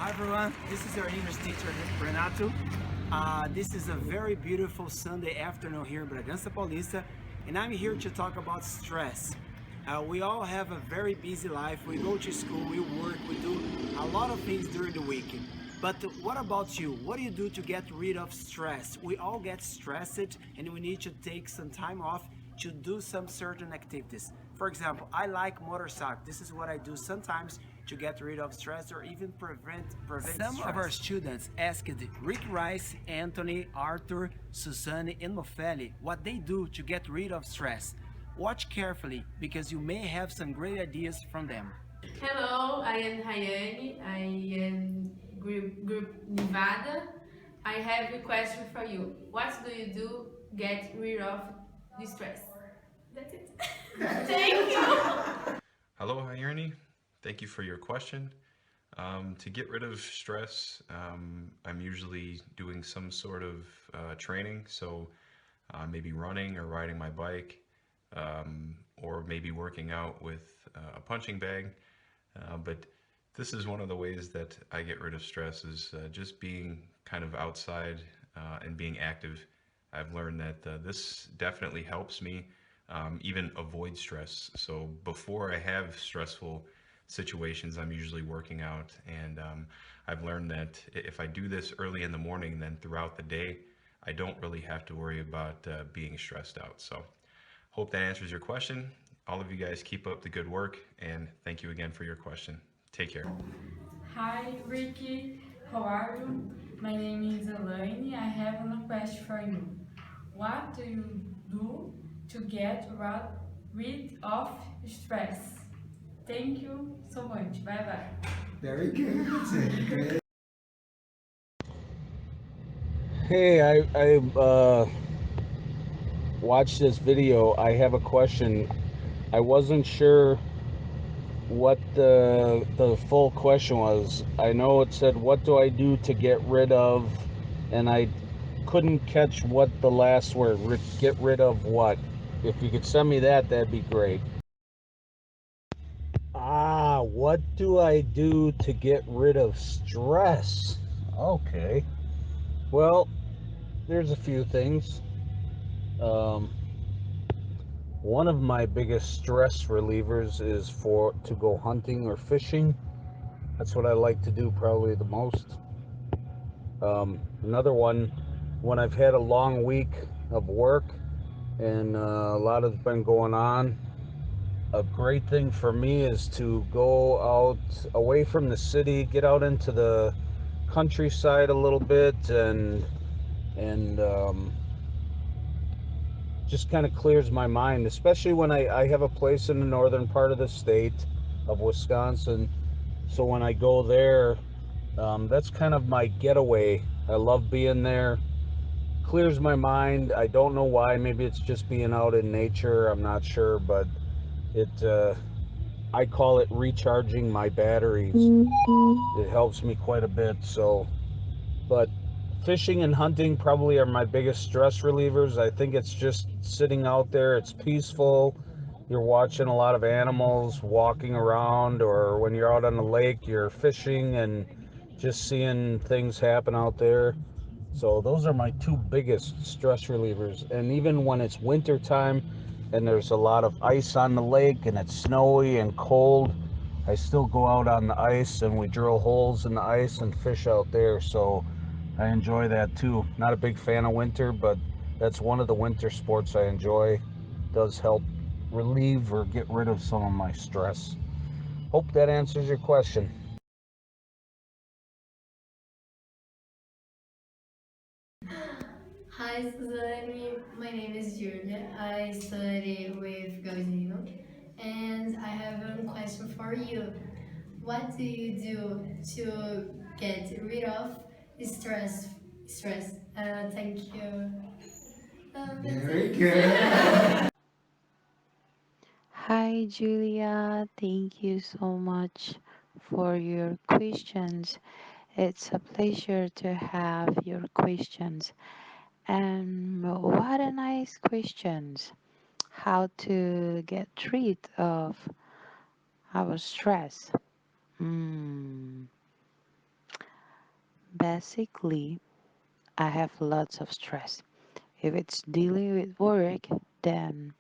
Hi everyone, this is your English teacher Renato. This is a very beautiful Sunday afternoon here in Bragança Paulista, and I'm here to talk about stress. We all have a very busy life. We go to school, we work, we do a lot of things during the week. But what about you? What do you do to get rid of stress? We all get stressed and we need to take some time off to do some certain activities. For example, I like motorcycle. This is what I do sometimes to get rid of stress or even prevent Some stress. Of our students asked Rick Rice, Anthony, Arthur, Suzanne, and Mofeli what they do to get rid of stress. Watch carefully because you may have some great ideas from them. Hello, I am Rayane. I am Group NEVADA. I have a question for you. What do you do get rid of the stress? That's it. Thank you. Hello, Hyerny. Thank you for your question. To get rid of stress, I'm usually doing some sort of training, so maybe running or riding my bike, or maybe working out with a punching bag. But this is one of the ways that I get rid of stress is just being kind of outside and being active. I've learned that this definitely helps me even avoid stress. So before I have stressful situations, I'm usually working out, and I've learned that if I do this early in the morning, then throughout the day, I don't really have to worry about being stressed out. So hope that answers your question. All of you guys keep up the good work, and thank you again for your question. Take care. Hi, Ricky. How are you? My name is Elaine. I have a question for you. What do you do to get rid of stress? Thank you so much. Bye bye. Very good. Very good. Hey, I watched this video. I have a question. I wasn't sure what the full question was. I know it said, "What do I do to get rid of?" And I couldn't catch what the last word. Get rid of what? If you could send me that, that'd be great. What do I do to get rid of stress? Okay. Well, there's a few things. Um, One of my biggest stress relievers is to go hunting or fishing. That's what I like to do probably the most. Another one, when I've had a long week of work and a lot has been going on, a great thing for me is to go out away from the city, get out into the countryside a little bit, and just kind of clears my mind, especially when I have a place in the northern part of the state of Wisconsin. So when I go there, that's kind of my getaway. I love being there. Clears my mind. I don't know why. Maybe it's just being out in nature. I'm not sure, but I call it recharging my batteries. It helps me quite a bit. So, but fishing and hunting probably are my biggest stress relievers. I think it's just sitting out there. It's peaceful. You're watching a lot of animals walking around, or when you're out on the lake, you're fishing and just seeing things happen out there. So those are my two biggest stress relievers. And even when it's winter time and there's a lot of ice on the lake and it's snowy and cold, I still go out on the ice and we drill holes in the ice and fish out there. So I enjoy that too. Not a big fan of winter, but that's one of the winter sports I enjoy. Does help relieve or get rid of some of my stress. Hope that answers your question. Hi, Suzanne. My name is Julia. I study with Gaudino, and I have a question for you. What do you do to get rid of stress? Stress. Thank you. Very good. Hi, Julia. Thank you so much for your questions. It's a pleasure to have your questions. And what a nice questions. How to get rid of our stress? Hmm. Basically, I have lots of stress. If it's dealing with work, then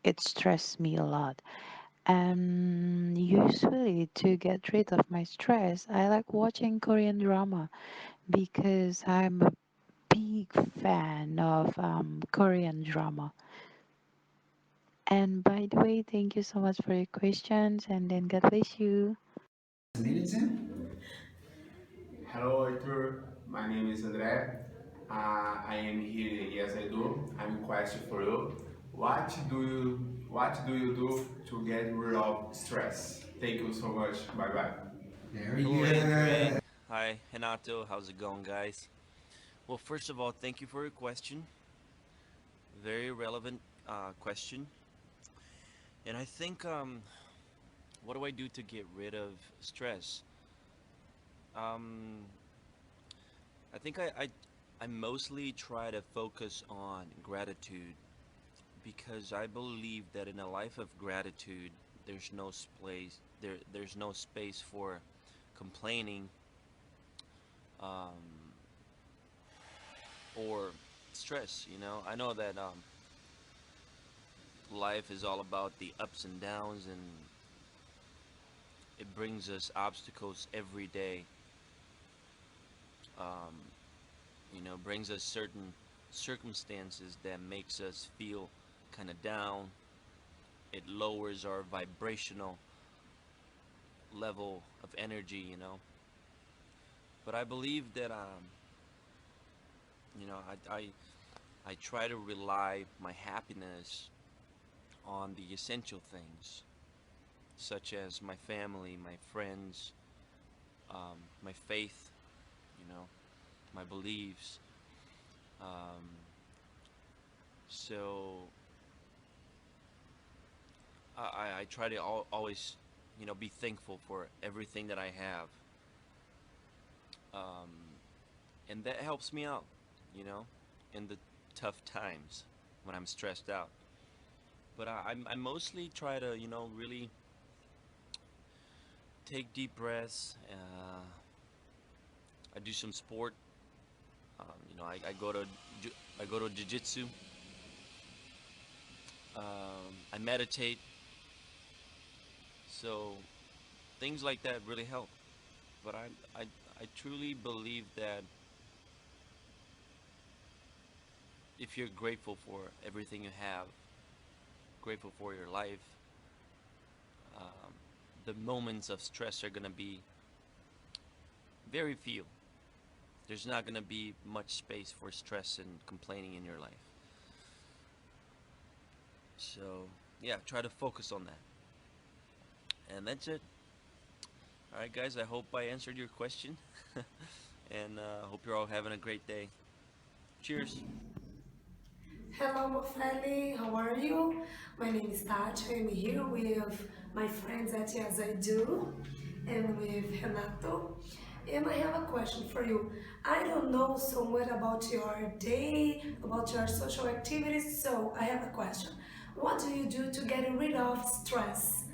it stresses me a lot. And usually, to get rid of my stress, I like watching Korean drama because I'm a big fan of Korean drama. And by the way, thank you so much for your questions, and then God bless you. Hello, Arthur. My name is André. I am here. Yes, I do. I'm question for you. What do you do to get rid of stress? Thank you so much. Bye bye. Very Hello, good. Adrian. Hi, Renato. How's it going, guys? Well, first of all, thank you for your question. Very relevant question. And I think, what do I do to get rid of stress? Um, I think I mostly try to focus on gratitude because I believe that in a life of gratitude, there's no space for complaining um, or stress. I know that life is all about the ups and downs, and it brings us obstacles every day. Um, brings us certain circumstances that makes us feel kind of down. It lowers our vibrational level of energy. But I believe that you know, I try to rely my happiness on the essential things, such as my family, my friends, my faith, you know, my beliefs. Um, so I try to always, be thankful for everything that I have, um, and that helps me out, you know, in the tough times when I'm stressed out. But I mostly try to, really take deep breaths. I do some sport. I go to jiu-jitsu. I meditate. So things like that really help. But I truly believe that if you're grateful for everything you have, grateful for your life, um, the moments of stress are gonna be very few. There's not gonna be much space for stress and complaining in your life. So yeah, try to focus on that. And that's it. All right, guys. I hope I answered your question, and hope you're all having a great day. Cheers. Hello, Mofeli. How are you? My name is Tati. I'm here with my friends at Yes I Do and with Renato. And I have a question for you. I don't know so much about your day, about your social activities, so I have a question. What do you do to get rid of stress?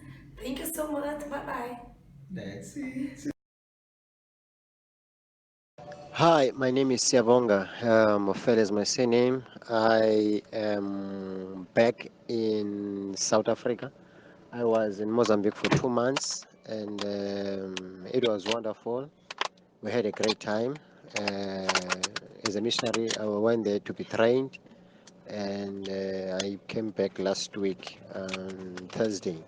Thank you so much. Bye bye. That's it. Hi, my name is Siavonga. Mofel is my surname. I am back in South Africa. I was in Mozambique for 2 months, and it was wonderful. We had a great time. As a missionary, I went there to be trained, and I came back last week on Thursday.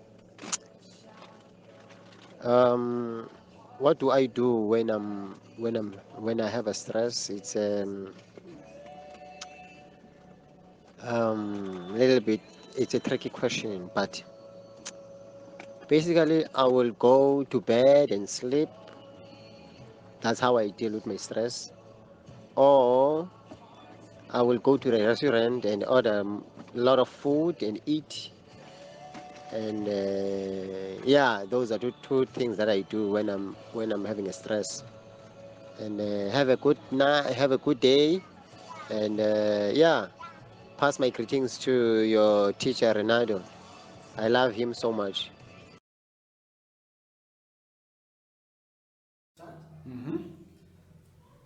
Um, what do I do when I have a stress? It's little bit. It's a tricky question, but basically, I will go to bed and sleep. That's how I deal with my stress. Or I will go to the restaurant and order a lot of food and eat. And yeah, those are two things that I do when I'm having a stress. And have a good night, have a good day, and yeah, pass my greetings to your teacher Ronaldo. I love him so much.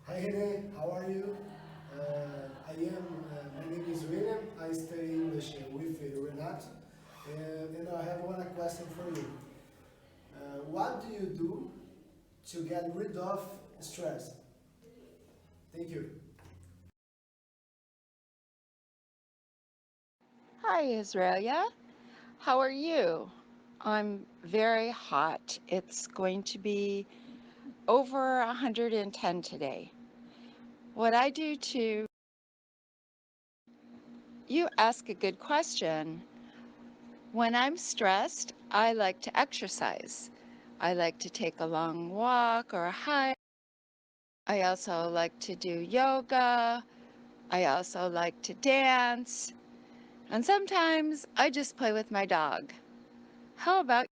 Hi Rene, how are you? My name is William. I study English with Renato. And I have one question for you. What do you do to get rid of stress? Thank you. Hi, Israelia. How are you? I'm very hot. It's going to be over 110 today. What I do to you ask a good question. When I'm stressed, I like to exercise. I like to take a long walk or a hike. I also like to do yoga. I also like to dance. And sometimes I just play with my dog. How about